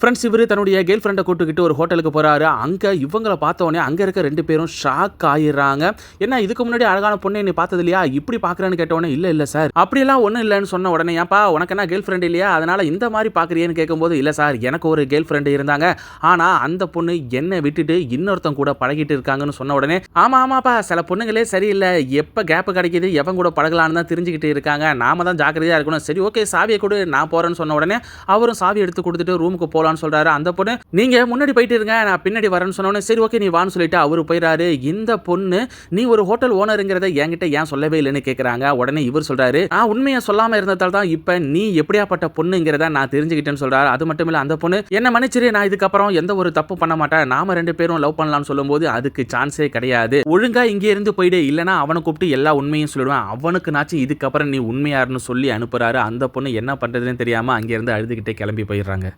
Friends இவரு தன்னுடைய girl ஃப்ரெண்டை கூட்டுக்கிட்டு ஒரு ஹோட்டலுக்கு போறாரு. அங்க இவங்கள பார்த்த உடனே அங்க இருக்க 2 பேரும் ஷாக் ஆயிடுறாங்க. என்ன இதுக்கு முன்னாடி அழகான பொண்ணு நீ பார்த்தது இல்லையா? இப்படி பார்க்கறேன்னு கேட்ட உடனே இல்ல சார் அப்படியெல்லாம் ஒன்றும் இல்லைன்னு சொன்ன உடனே ஏன்பா உனக்கு என்ன கேர்ள் ஃப்ரெண்ட் இல்லையா? அதனால இந்த மாதிரி பார்க்குறியேன்னு கேட்கும்போது இல்லை சார் எனக்கு ஒரு கேர்ள் ஃப்ரெண்டு இருந்தாங்க. ஆனால் அந்த பொண்ணு என்னை விட்டுட்டு இன்னொருத்தன் கூட பழகிட்டு இருக்காங்கன்னு சொன்ன உடனே ஆமாப்பா சில பொண்ணுங்களே சரியில்லை எப்போ கேப்பு கிடைக்கிது எவன் கூட பழகலான்னு தான் தெரிஞ்சுக்கிட்டு இருக்காங்க. நாம தான் ஜாக்கிரதையாக இருக்கணும். சரி ஓகே சாவியை கொடு நான் போகிறேன்னு சொன்ன உடனே அவரும் சாவி எடுத்து கொடுத்துட்டு ரூமுக்கு போகலான்னு சொல்கிறாரு. அந்த பொண்ணு நீங்கள் முன்னாடி போயிட்டு இருங்க நான் பின்னாடி வரேன்னு சொன்ன உடனே சரி ஓகே நீ வான்னு சொல்லிட்டு அவரு போயிடாரு. இந்த பொண்ணு நீ ஒரு ஹோட்டல் ஓனருங்கிறத என்கிட்ட ஏன் சொல்லவே இல்லைன்னு கேட்குறாங்க. உடனே இவர் சொல்கிறாரு உண்மையை சொல்லாமல் இருந்ததால் தான் இப்போ நீ எப்படியாப்பட்ட பொண்ணுங்கிறத நான் தெரிஞ்சுக்கிட்டேன்னு சொல்கிறாரு. அது மட்டும் இல்லை அந்த பொண்ணு என்ன மன்னிச்சிரு நான் இதுக்கப்புறம் எந்த ஒரு தப்பு பண்ண மாட்டேன் நாம 2 பேரும் லவ் பண்ணலாம்னு சொல்லும்போது அதுக்கு சான்ஸே கிடையாது. ஒழுங்கா இங்கே இருந்து போயிடு இல்லைனா அவனை கூப்பிட்டு எல்லா உண்மையும் சொல்லிடுவேன். அவனுக்கு நாச்சு இதுக்கப்புறம் நீ உண்மையாருன்னு சொல்லி அனுப்புறாரு. அந்த பொண்ணு என்ன பண்ணுறதுன்னு தெரியாமல் அங்கேருந்து அழுதுகிட்டே கிளம்பி போயிடுறாங்க.